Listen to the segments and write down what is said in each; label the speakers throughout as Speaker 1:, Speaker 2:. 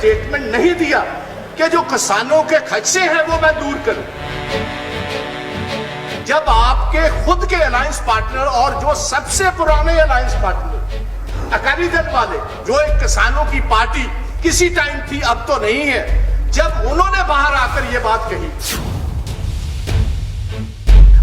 Speaker 1: Statement नहीं दिया कि जो किसानों के खदशे हैं वो मैं दूर करूं, जब आपके खुद के अलायंस पार्टनर और जो सबसे पुराने अलायंस पार्टनर अकाली दल वाले, जो एक किसानों की पार्टी किसी टाइम थी अब तो नहीं है, जब उन्होंने बाहर आकर ये बात कही,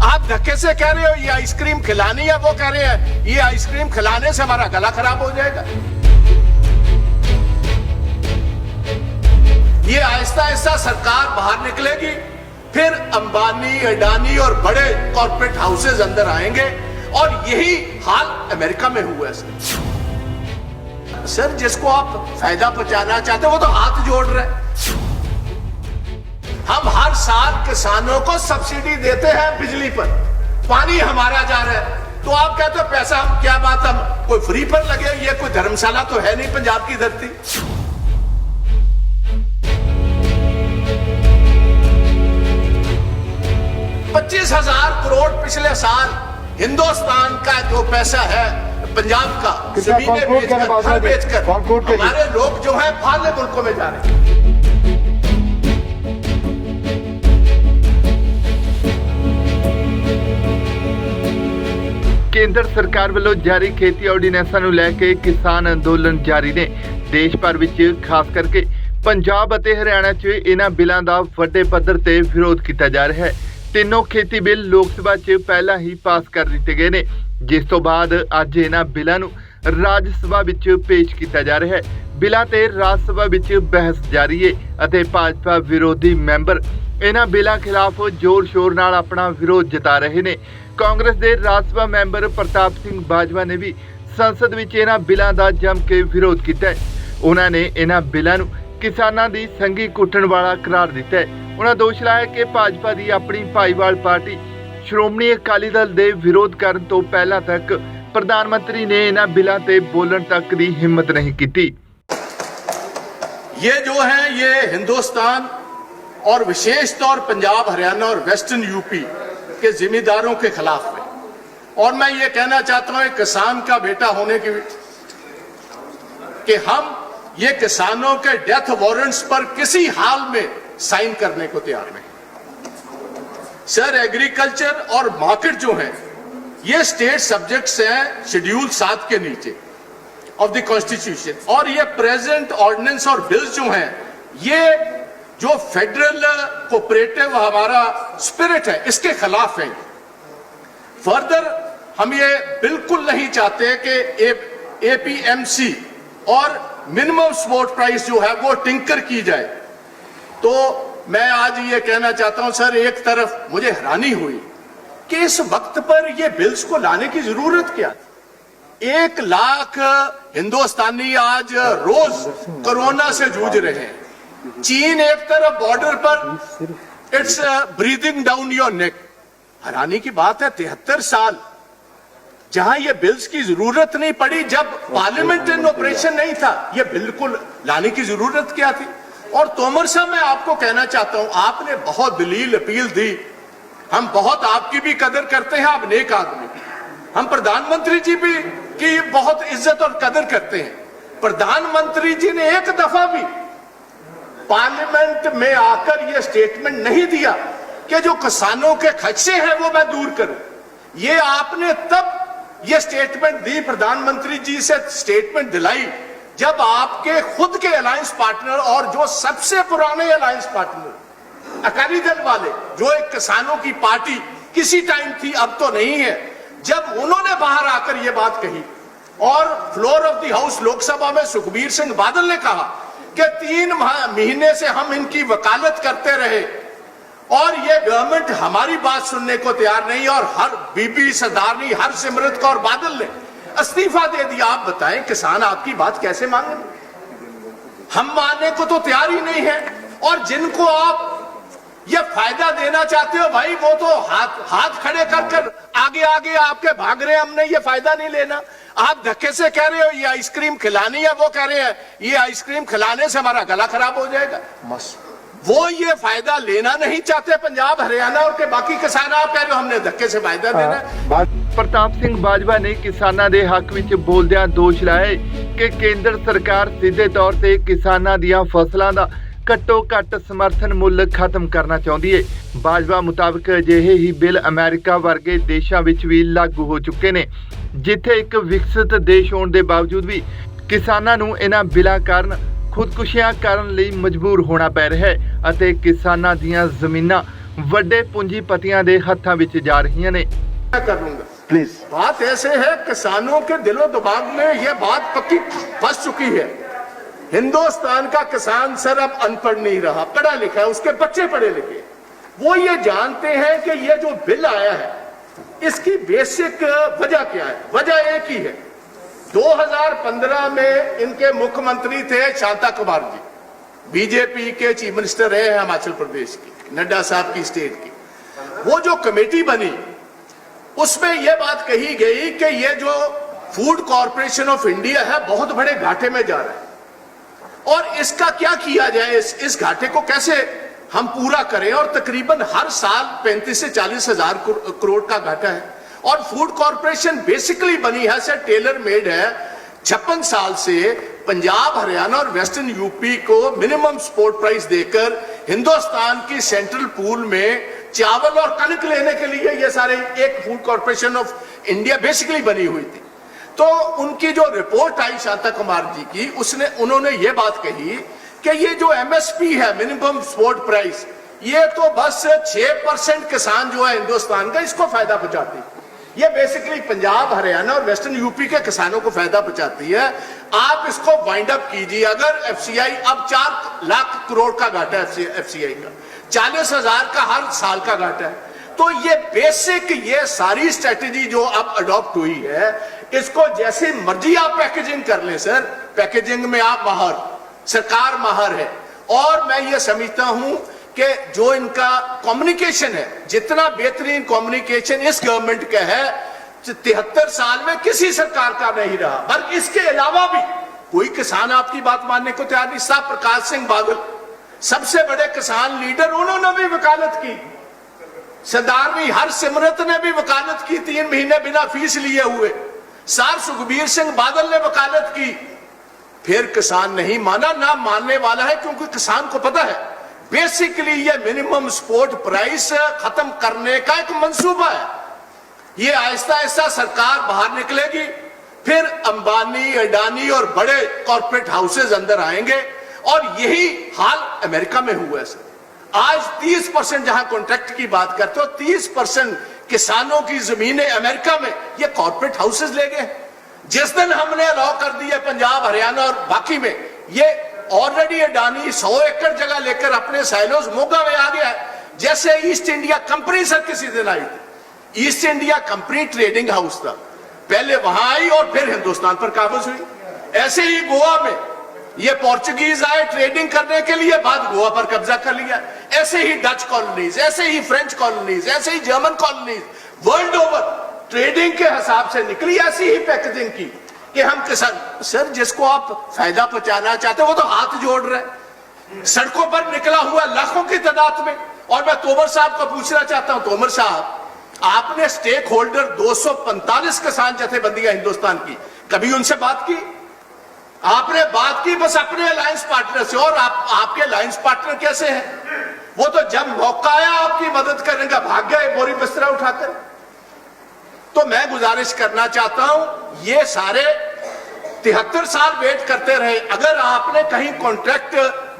Speaker 1: आप धक्के से कह रहे हो ये आइसक्रीम खिलानी है, वो कह रहे हैं ये आइसक्रीम खिलाने से हमारा गला खराब हो जाएगा। ये आहिस्ता आहिस्ता सरकार बाहर निकलेगी, फिर अंबानी, अडानी और बड़े कॉर्पोरेट हाउसेज अंदर आएंगे, और यही हाल अमेरिका में हुआ है। सर जिसको आप फायदा पहुंचाना चाहते हो वो तो हाथ जोड़ रहे हैं। हम हर साल किसानों को सब्सिडी देते हैं बिजली पर, पानी हमारा जा रहा है, तो आप कहते हो पैसा हम क्या बात, हम कोई फ्री पर लगे, ये कोई धर्मशाला तो है नहीं पंजाब की धरती। 25,000 करोड़ पिछले साल हिंदुस्तान का जो पैसा है पंजाब का जमीनें बेचकर हमारे लोग जो है बाहरले मुल्कों में जा रहे हैं।
Speaker 2: ਕੇਂਦਰ ਸਰਕਾਰ ਵੱਲੋਂ ਜਾਰੀ ਖੇਤੀ ਆਰਡੀਨੈਂਸਾਂ ਨੂੰ ਲੈ ਕੇ ਕਿਸਾਨ ਅੰਦੋਲਨ ਜਾਰੀ ਨੇ। ਦੇਸ਼ ਭਰ ਵਿੱਚ ਖਾਸ ਕਰਕੇ ਪੰਜਾਬ ਅਤੇ ਹਰਿਆਣਾ 'ਚ ਇਹਨਾਂ ਬਿੱਲਾਂ ਦਾ ਵੱਡੇ ਪੱਧਰ ਤੇ ਵਿਰੋਧ ਕੀਤਾ ਜਾ ਰਿਹਾ ਹੈ। ਤਿੰਨੋਂ ਖੇਤੀ ਬਿੱਲ ਲੋਕ ਸਭਾ 'ਚ ਪਹਿਲਾਂ ਹੀ ਪਾਸ ਕਰ ਦਿੱਤੇ ਗਏ ਨੇ, ਜਿਸ ਤੋਂ ਬਾਅਦ ਅੱਜ ਇਹਨਾਂ ਬਿੱਲਾਂ ਨੂੰ ਰਾਜ ਸਭਾ ਵਿੱਚ ਪੇਸ਼ ਕੀਤਾ ਜਾ ਰਿਹਾ ਹੈ। ਬਿੱਲਾਂ ਤੇ ਰਾਜ ਸਭਾ ਵਿੱਚ ਬਹਿਸ ਜਾਰੀ ਹੈ ਅਤੇ ਭਾਜਪਾ ਵਿਰੋਧੀ ਮੈਂਬਰ ਇਹਨਾਂ ਬਿੱਲਾਂ ਖਿਲਾਫ ਜ਼ੋਰ ਸ਼ੋਰ ਨਾਲ ਆਪਣਾ ਵਿਰੋਧ ਜਤਾ ਰਹੇ ਨੇ। ਕਾਂਗਰਸ ਦੇ ਰਾਜ ਸਭਾ ਮੈਂਬਰ ਪ੍ਰਤਾਪ ਸਿੰਘ ਬਾਜਵਾ ਨੇ ਵੀ ਸੰਸਦ ਵਿੱਚ ਇਹਨਾਂ ਬਿੱਲਾਂ ਦਾ ਜੰਮ ਕੇ ਵਿਰੋਧ ਕੀਤਾ ਹੈ। ਉਹਨਾਂ ਨੇ ਇਹਨਾਂ ਬਿੱਲਾਂ ਨੂੰ ਕਿਸਾਨਾਂ ਦੀ ਸੰਘੀ ਕੁੱਟਣ ਵਾਲਾ ਕਰਾਰ ਦਿੱਤਾ ਹੈ। ਉਹਨਾਂ ਦੋਸ਼ ਲਾਇਆ ਕਿ ਭਾਜਪਾ ਦੀ ਆਪਣੀ ਭਾਈਵਾਲ ਪਾਰਟੀ ਸ਼੍ਰੋਮਣੀ ਅਕਾਲੀ ਦਲ ਦੇ ਵਿਰੋਧ ਕਰਨ ਤੋਂ ਪਹਿਲਾਂ ਤੱਕ ਪ੍ਰਧਾਨ ਮੰਤਰੀ ਨੇ ਇਹਨਾਂ ਬਿੱਲਾਂ ਤੇ ਬੋਲਣ तक ਦੀ ਹਿੰਮਤ नहीं की।
Speaker 1: ये जो है ये हिंदुस्तान और विशेष तौर पंजाब, हरियाणा और वेस्टर्न यूपी के जिम्मेदारों के खिलाफ है, और मैं ये कहना चाहता हूं किसान का बेटा होने की कि हम ये किसानों के डेथ वारंट्स पर किसी हाल में साइन करने को तैयार नहीं। सर एग्रीकल्चर और मार्केट जो है ये स्टेट सब्जेक्ट्स हैं शेड्यूल 7 के नीचे ऑफ द कॉन्स्टिट्यूशन, और ये प्रेजेंट ऑर्डिनेंस और बिल्स जो हैं ये जो फेडरल कोऑपरेटिव हमारा स्पिरिट है इसके खिलाफ है। फर्दर हम ये बिल्कुल नहीं चाहते कि एपीएमसी और मिनिमम सपोर्ट प्राइस जो है वो टिंकर की जाए। तो मैं आज ये कहना चाहता हूं सर, एक तरफ मुझे हैरानी हुई कि इस वक्त पर ये बिल्स को लाने की जरूरत क्या, 1 लाख हिंदुस्तानी आज रोज कोरोना से जूझ रहे हैं। चीन एक तरफ बॉर्डर पर it's breathing down your neck. हैरानी की बात है 73 साल जहां ये बिल्स की जरूरत नहीं पड़ी, जब पार्लियामेंट इन ऑपरेशन नहीं था, ये बिल्कुल लाने की जरूरत क्या थी। और तोमर साहब मैं आपको कहना चाहता हूं, आपने बहुत दलील अपील दी, हम बहुत आपकी भी कदर करते हैं, आप नेक आदमी, हम प्रधानमंत्री जी भी की बहुत इज्जत और कदर करते हैं। प्रधानमंत्री जी ने एक दफा भी पार्लियामेंट में आकर यह स्टेटमेंट नहीं दिया कि जो किसानों के खदशे हैं वो मैं दूर करूं। ये आपने तब ये स्टेटमेंट दी, प्रधानमंत्री जी से स्टेटमेंट दिलाई, जब आपके खुद के अलायंस पार्टनर और जो सबसे पुराने अलायंस पार्टनर अकाली दल वाले, जो एक किसानों की पार्टी किसी टाइम थी अब तो नहीं है, जब उन्होंने बाहर आकर यह बात कही, और floor of the house Lok Sabha में सुखबीर सिंह बादल ने कहा कि 3 महीने से हम इनकी वकालत करते रहे और ये गवर्नमेंट हमारी बात सुनने को तैयार नहीं, और हर बीबी सरदारनी हरसिमरत कौर बादल ने इस्तीफा दे दिया। आप बताएं किसान आपकी बात कैसे मांगे, हम मानने को तो तैयार ही नहीं है। और जिनको आप ये फायदा देना चाहते हो भाई, वो तो हाथ खड़े कर आगे आगे आपके भाग रहे हैं, हमने ये फायदा नहीं लेना। आप धक्के से कह रहे हो ये आइसक्रीम खिलानी है, वो कह रहे हैं ये आइसक्रीम खिलाने से हमारा गला खराब हो जाएगा। वो ये फायदा लेना नहीं चाहते पंजाब, हरियाणा और के बाकी किसान, आप कह रहे हो हमने धक्के से फायदा देना।
Speaker 2: ਪ੍ਰਤਾਪ ਸਿੰਘ ਬਾਜਵਾ ਨੇ ਕਿਸਾਨਾਂ ਦੇ ਹੱਕ ਵਿੱਚ ਬੋਲਦਿਆਂ ਦੋਸ਼ ਲਾਇਆ कि केंद्र सरकार सीधे तौर ते किसानां दीयां फसलां दा घट्टो घੱਟ समर्थन मुੱਲ खत्म करना चाਹੁੰਦੀ है। भाजपा मुताबिक अजिहे ही बिल अमेरिका वर्गे देशों विच भी लागू हो चुके ने, जिथे एक विकसित देश होने के बावजूद भी किसानां नूं इन्हां बिलां कारण खुदकुशियां करन लई मजबूर होना पै रहा है अते किसानां दीयां ज़मीनां वड्डे पूंजीपतियां दे हत्थां विच जा रहीआं ने।
Speaker 1: कर लूंगा प्लीज। बात ऐसे है, किसानों के दिलो दिमाग में यह बात पक्की फंस चुकी है। हिंदुस्तान का किसान सर अब अनपढ़ नहीं रहा, पढ़ा लिखा है, उसके बच्चे पढ़े लिखे। वो ये जानते हैं कि ये जो बिल आया है इसकी बेसिक वजह क्या है। वजह एक ही है, 2015 में इनके मुख्यमंत्री थे शांता कुमार जी, बीजेपी के चीफ मिनिस्टर रहे हैं हिमाचल प्रदेश की, नड्डा साहब की स्टेट की। वो जो कमेटी बनी उसमें यह बात कही गई कि ये जो फूड कॉरपोरेशन ऑफ इंडिया है बहुत बड़े घाटे में जा रहा है और इसका क्या किया जाए, इस घाटे को कैसे हम पूरा करें। और तकरीबन हर साल 35 से 40 हजार करोड़ का घाटा है और फूड कॉरपोरेशन बेसिकली बनी है से टेलर मेड है। 56 साल से पंजाब, हरियाणा और वेस्टर्न यूपी को मिनिमम सपोर्ट प्राइस देकर हिंदुस्तान की सेंट्रल पूल में चावल और कनक लेने के लिए ये सारे एक food corporation of India basically बनी हुई थी। तो उनकी जो रिपोर्ट आई शांता कुमार जी की, उन्होंने ये बात कही कि ये जो एमएसपी है, मिनिमम सपोर्ट प्राइस, ये तो बस 6% किसान जो है हिंदुस्तान का इसको फायदा पहुंचाती है। ये बेसिकली पंजाब, हरियाणा और वेस्टर्न यूपी के किसानों को फायदा पहुंचाती है। आप इसको वाइंड अप कीजिए। अगर एफसीआई अब 4 लाख करोड़ का घाटा है, एफसीआई का 40,000 का हर साल का घाटा है, तो ये बेसिक ये सारी स्ट्रेटेजी जो अब अडॉप्ट हुई है, इसको जैसे मर्जी आप पैकेजिंग कर लें सर, पैकेजिंग में आप माहर, सरकार माहर है। और मैं ये समझता हूं कि जो इनका कम्युनिकेशन है, जितना बेहतरीन कम्युनिकेशन इस गवर्नमेंट का है 73 साल में किसी सरकार का नहीं रहा। बल्कि इसके अलावा भी कोई किसान आपकी बात मानने को तैयार नहीं। साहब प्रकाश सिंह बादल सबसे बड़े किसान लीडर, उन्होंने भी वकालत की। सरदारवी हरसिमरत ने भी वकालत की 3 महीने बिना फीस लिए हुए। सर सुखबीर सिंह बादल ने वकालत की। फिर किसान नहीं माना, ना मानने वाला है, क्योंकि किसान को पता है बेसिकली ये मिनिमम सपोर्ट प्राइस खत्म करने का एक मंसूबा है। ये आहिस्ता आहिस्ता सरकार बाहर निकलेगी, फिर अंबानी, अडानी और बड़े कॉर्पोरेट हाउसेज अंदर आएंगे और यही हाल अमेरिका में हुआ है सर। आज 30% जहां कॉन्ट्रैक्ट की बात करते हो, 30% किसानों की जमीनें अमेरिका में ये कॉर्पोरेट हाउसेज ले गए। जिस दिन हमने अलाउ कर दिया पंजाब, हरियाणा और बाकी में, ये ऑलरेडी अडानी 100 एकड़ जगह लेकर अपने साइलोज मोगा में आ गया है। जैसे ईस्ट इंडिया कंपनी सर किसी दिन आई थी, east India company trading house था, पहले वहां आई और फिर हिंदुस्तान पर काबज हुई। ऐसे ही गोवा में ये पोर्चुगीज आए ट्रेडिंग करने के लिए, बाद गोवा पर कब्जा कर लिया। ऐसे ही डच कॉलोनीज, ऐसे ही फ्रेंच कॉलोनीज, ऐसे ही German colonies, world over trading के हिसाब से निकली। ऐसी ही पैकेजिंग की कि हम किसान, सर जिसको आप फायदा पहुंचाना चाहते हो वो तो हाथ जोड़ रहे, सड़कों पर निकला हुआ लाखों की तादाद में। और मैं तोमर साहब को पूछना चाहता हूं, तोमर साहब आपने स्टेक होल्डर 245 किसान जथेबंदियां हिंदुस्तान की, कभी उनसे बात की? आपने बात की बस अपने अलायंस पार्टनर से। और आपके अलायंस पार्टनर कैसे हैं? वो तो जब मौका आया आपकी मदद करने का भाग गए बोरी बिस्तरा उठाकर। तो मैं गुजारिश करना चाहता हूं, ये सारे 73 साल वेट करते रहे। अगर आपने कहीं कॉन्ट्रैक्ट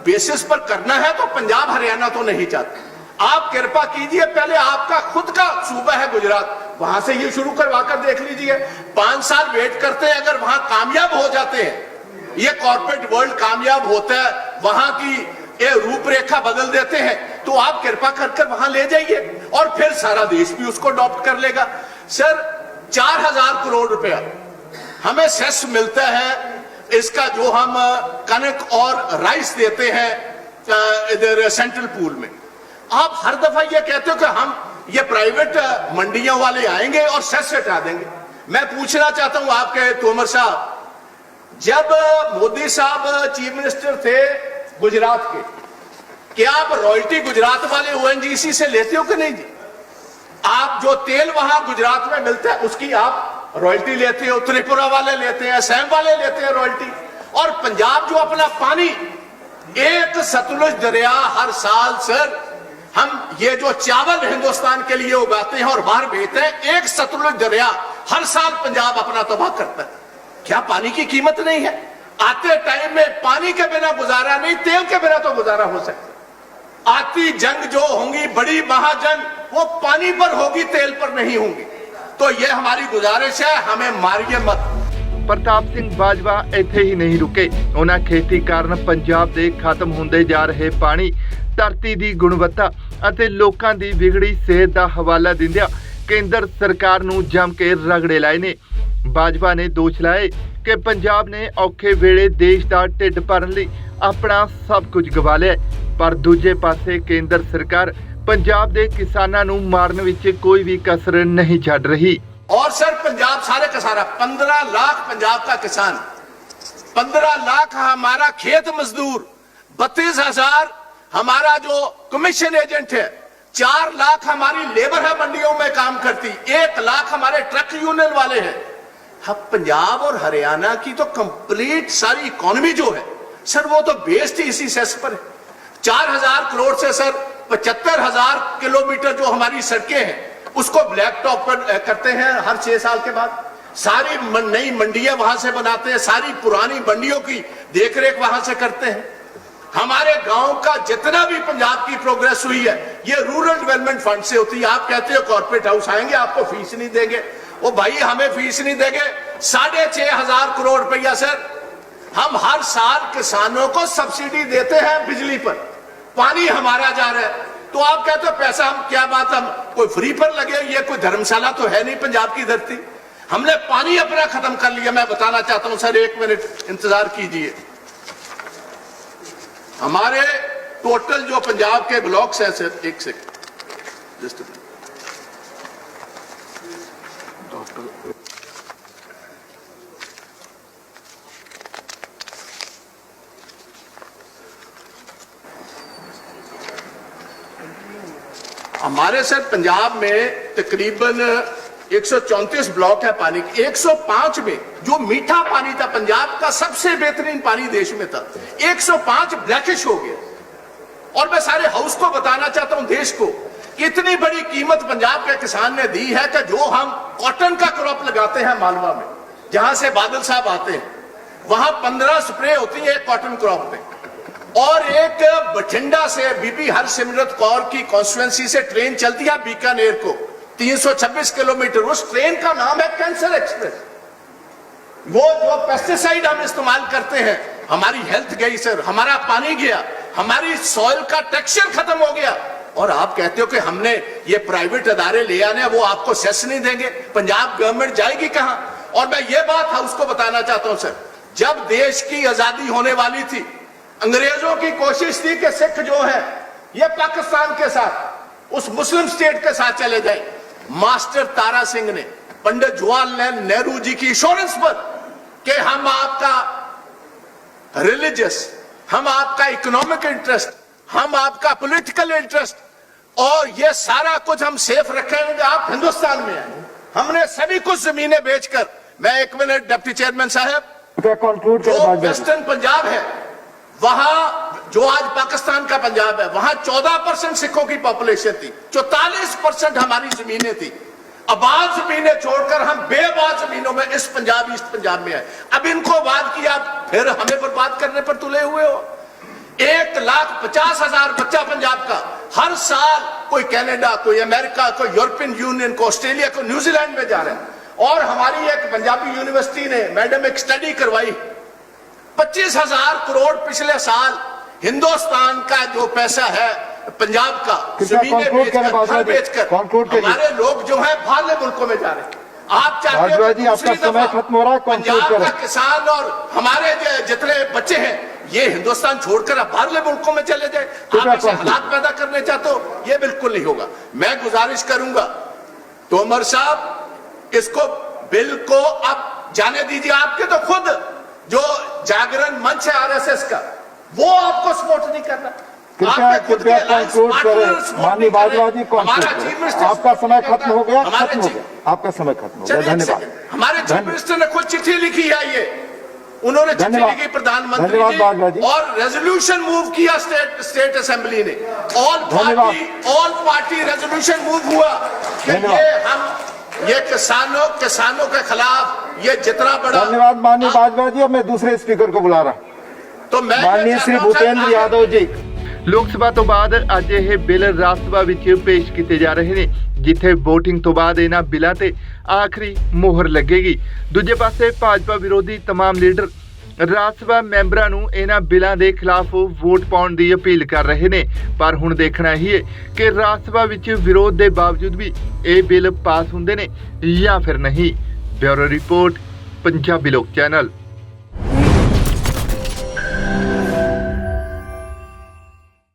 Speaker 1: बेसिस पर करना है तो पंजाब, हरियाणा तो नहीं चाहते। आप कृपा कीजिए, पहले आपका खुद का सूबा है गुजरात, वहां से ये शुरू करवा कर देख लीजिए। 5 साल वेट करते हैं, अगर वहां कामयाब हो जाते हैं, ये कॉर्पोरेट वर्ल्ड कामयाब होता है, वहां की ये रूपरेखा बदल देते हैं, तो आप कृपा कर वहां ले जाइए और फिर सारा देश भी उसको अडॉप्ट कर लेगा। सर 4000 करोड़ रुपया हमें सेस मिलता है, इसका जो हम कनक और राइस देते हैं इधर सेंट्रल पूल में। आप हर दफा ये कहते हो कि हम ये प्राइवेट मंडियों वाले आएंगे और सेस हटा देंगे। मैं पूछना चाहता हूं आपके तोमर साहब, जब मोदी साहब चीफ मिनिस्टर थे गुजरात के, क्या आप रॉयल्टी गुजरात वाले ओएनजीसी से लेते हो कि नहीं जी? आप जो तेल वहां गुजरात में मिलता है उसकी आप रॉयल्टी लेते हैं, त्रिपुरा वाले लेते हैं, असम वाले लेते हैं रॉयल्टी। और पंजाब जो अपना पानी, एक सतलुज दरिया हर साल सर, हम ये जो चावल हिंदुस्तान के लिए उगाते हैं और बाहर भेजते हैं, एक सतलुज दरिया हर साल पंजाब अपना तबाह करता है। क्या पानी की कीमत नहीं है? आते टाइम में पानी के बिना गुजारा नहीं, तेल के बिना तो गुजारा हो सकता। आती जंग जो होंगी, बड़ी महाजंग, वो पानी पर होगी, तेल पर नहीं होंगी। तो ये हमारी गुजारिश है, हमें मारिए मत।
Speaker 2: ਪ੍ਰਤਾਪ ਸਿੰਘ ਬਾਜਵਾ ਇੱਥੇ ਹੀ ਨਹੀਂ ਰੁਕੇ। ਉਹਨਾਂ ਖੇਤੀ ਕਾਰਨ ਪੰਜਾਬ ਦੇ ਖਤਮ ਹੁੰਦੇ ਜਾ ਰਹੇ ਪਾਣੀ, ਧਰਤੀ ਦੀ ਗੁਣਵੱਤਾ ਅਤੇ ਲੋਕਾਂ ਦੀ ਵਿਗੜੀ ਸਿਹਤ ਦਾ ਹਵਾਲਾ ਦਿੰਦਿਆਂ ਕੇਂਦਰ ਸਰਕਾਰ ਨੂੰ ਜੰਮ ਕੇ ਰਗੜੇ ਲਾਏ ਨੇ। ਬਾਜਵਾ ਨੇ ਦੋਸ਼ ਲਾਏ ਕਿ ਪੰਜਾਬ ਨੇ ਔਖੇ ਵੇਲੇ ਦੇਸ਼ ਦਾ ਢਿੱਡ ਭਰਨ ਲਈ ਆਪਣਾ ਸਭ ਕੁਝ ਗਵਾ ਲਿਆ, ਪਰ ਦੂਜੇ ਪਾਸੇ ਕੇਂਦਰ ਸਰਕਾਰ ਪੰਜਾਬ ਦੇ ਕਿਸਾਨਾਂ ਨੂੰ ਮਾਰਨ ਵਿੱਚ ਕੋਈ ਵੀ ਕਸਰ ਨਹੀਂ ਛੱਡ ਰਹੀ।
Speaker 1: और सर पंजाब सारे का सारा 15 लाख पंजाब का किसान, 15 लाख हमारा खेत मजदूर, 32,000 हमारा जो कमीशन एजेंट है, 4 लाख हमारी लेबर है मंडियों में काम करती, 1 लाख हमारे ट्रक यूनियन वाले हैं। अब पंजाब और हरियाणा की तो कंप्लीट सारी इकोनॉमी जो है सर, वो तो बेस्ड ही इसी सेस पर है। 4,000 करोड़ से सर 75,000 किलोमीटर जो हमारी सड़कें हैं उसको ब्लैक टॉप पर करते हैं हर 6 साल के बाद। सारी नई मंडियां वहां से बनाते हैं, सारी पुरानी मंडियों की देखरेख वहां से करते हैं। हमारे गांव का जितना भी पंजाब की प्रोग्रेस हुई है, ये रूरल डेवलपमेंट फंड से होती है। आप कहते हो कॉर्पोरेट हाउस आएंगे, आपको फीस नहीं देंगे। ओ भाई, हमें फीस नहीं देंगे। 6,500 करोड़ रुपया सर हम हर साल किसानों को सब्सिडी देते हैं बिजली पर, पानी हमारा जा रहा है। तो आप कहते हो पैसा, हम क्या बात, हम कोई फ्री पर लगे? ये कोई धर्मशाला तो है नहीं पंजाब की धरती। हमने पानी अपना खत्म कर लिया। मैं बताना चाहता हूं सर, 1 मिनट इंतजार कीजिए। हमारे टोटल जो पंजाब के ब्लॉक्स हैं सर, 1 सेकंड जस्ट डॉक्टर, हमारे सर पंजाब में तकरीबन 134 ब्लॉक है पानी के। 105 में जो मीठा पानी था, पंजाब का सबसे बेहतरीन पानी देश में था, 105 ब्लैकिश हो गया। और मैं सारे हाउस को बताना चाहता हूं, देश को, इतनी बड़ी कीमत पंजाब के किसान ने दी है कि जो हम कॉटन का क्रॉप लगाते हैं मालवा में, जहां से बादल साहब आते हैं, वहां 15 स्प्रे होती है कॉटन क्रॉप में। और एक बठिंडा से बीबी हरसिमरत कौर की कॉन्स्टिट्यूएंसी से ट्रेन चलती है बीकानेर को, 326 किलोमीटर। उस ट्रेन का नाम है कैंसर एक्सप्रेस। वो जो पेस्टिसाइड हम इस्तेमाल करते हैं, हमारी हेल्थ गई सर, हमारा पानी गया, हमारी सॉइल का टेक्सचर खत्म हो गया। और आप कहते हो कि हमने ये प्राइवेट अदारे ले आने, वो आपको सेस नहीं देंगे। पंजाब गवर्नमेंट जाएगी कहां? और मैं ये बात हाउस को बताना चाहता हूं सर, जब देश की आजादी होने वाली थी, अंग्रेजों की कोशिश थी कि सिख जो है ये पाकिस्तान के साथ, उस मुस्लिम स्टेट के साथ चले जाए। मास्टर तारा सिंह ने पंडित जवाहरलाल नेहरू जी की इंश्योरेंस पर कि हम आपका रिलीजियस, हम आपका इकोनॉमिक इंटरेस्ट, हम आपका पॉलिटिकल इंटरेस्ट और ये सारा कुछ हम सेफ रखेंगे, आप हिंदुस्तान में आए। हमने सभी कुछ जमीनें बेचकर, मैं 1 मिनट डिप्टी चेयरमैन साहब, जो वेस्टर्न पंजाब है, वहां जो आज पाकिस्तान का पंजाब है, वहां 14% सिखों की पॉपुलेशन थी, 44% हमारी जमीनें थी। आबाद जमीनें छोड़कर हम बेआबाद जमीनों में इस पंजाब, ईस्ट पंजाब में आए। अब इनको बात किया, फिर हमें बर्बाद करने पर तुले हुए हो। 1,50,000 बच्चा पंजाब का हर साल कोई कनाडा, कोई अमेरिका, कोई यूरोपियन यूनियन, को ऑस्ट्रेलिया, को न्यूजीलैंड में जा रहे हैं। और हमारी एक पंजाबी यूनिवर्सिटी ने मैडम एक स्टडी करवाई, 25,000 करोड़ पिछले साल हिंदुस्तान का जो पैसा है पंजाब का, जमीनें बेचकर हमारे लोग जो है बाहरले मुल्कों में जा रहे हैं। आप चाहते हो जी, आपका समय खत्म हो रहा है। पंजाब का किसान और हमारे जितने बच्चे हैं, ये हिंदुस्तान छोड़कर आप बाहरले मुल्कों में चले जाए, आप ऐसे हालात पैदा करने चाहते हो, ये बिल्कुल नहीं होगा। मैं गुजारिश करूंगा तोमर साहब, इसको बिल को अब जाने दीजिए। आपके तो खुद जो जागरण मंच है आरएसएस का, वो आपको सपोर्ट नहीं कर रहा।
Speaker 3: कृपया कंक्लूड करें माननीय बाजवा जी, आपका समय खत्म हो गया, आपका समय खत्म हो गया। धन्यवाद।
Speaker 1: हमारे चीफ मिनिस्टर ने खुद चिट्ठी लिखी है, ये उन्होंने चिट्ठी
Speaker 3: धन्यवाद।
Speaker 1: लिखी प्रधानमंत्री
Speaker 3: धन्यवाद बाजवा
Speaker 1: जी
Speaker 3: जी।
Speaker 1: और रेजोल्यूशन मूव किया स्टेट असेंबली ने,
Speaker 3: धन्यवाद।
Speaker 1: ऑल पार्टी रेजोल्यूशन मूव हुआ कि ये किसानों के खिलाफ ये जितना बड़ा।
Speaker 3: धन्यवाद माननीय बाजवा जी। अब मैं दूसरे स्पीकर को बुला रहा हूँ,
Speaker 1: तो मैं
Speaker 3: माननीय श्री भूपेंद्र यादव जी।
Speaker 2: ਲੋਕ ਸਭਾ ਤੋਂ ਬਾਅਦ ਅੱਜ ਇਹ ਬਿੱਲ ਰਾਜ ਸਭਾ ਵਿੱਚ ਪੇਸ਼ ਕੀਤੇ ਜਾ ਰਹੇ ਨੇ, ਜਿੱਥੇ VOTING ਤੋਂ ਬਾਅਦ ਇਹਨਾਂ ਬਿੱਲਾਂ ਤੇ ਆਖਰੀ ਮੋਹਰ ਲੱਗੇਗੀ। ਦੂਜੇ ਪਾਸੇ ਭਾਜਪਾ ਵਿਰੋਧੀ तमाम ਲੀਡਰ ਰਾਜ ਸਭਾ ਮੈਂਬਰਾਂ ਨੂੰ ਇਹਨਾਂ ਬਿੱਲਾਂ ਦੇ ਖਿਲਾਫ ਵੋਟ ਪਾਉਣ ਦੀ ਅਪੀਲ ਕਰ ਰਹੇ ਨੇ। ਪਰ ਹੁਣ ਦੇਖਣਾ ਹੀ ਹੈ ਕਿ ਰਾਜ ਸਭਾ ਵਿੱਚ ਵਿਰੋਧ ਦੇ ਬਾਵਜੂਦ ਵੀ ਇਹ ਬਿੱਲ ਪਾਸ ਹੁੰਦੇ ਨੇ ਜਾਂ ਫਿਰ ਨਹੀਂ। ਬਿਊਰੋ ਰਿਪੋਰਟ, ਪੰਜਾਬੀ ਲੋਕ ਚੈਨਲ।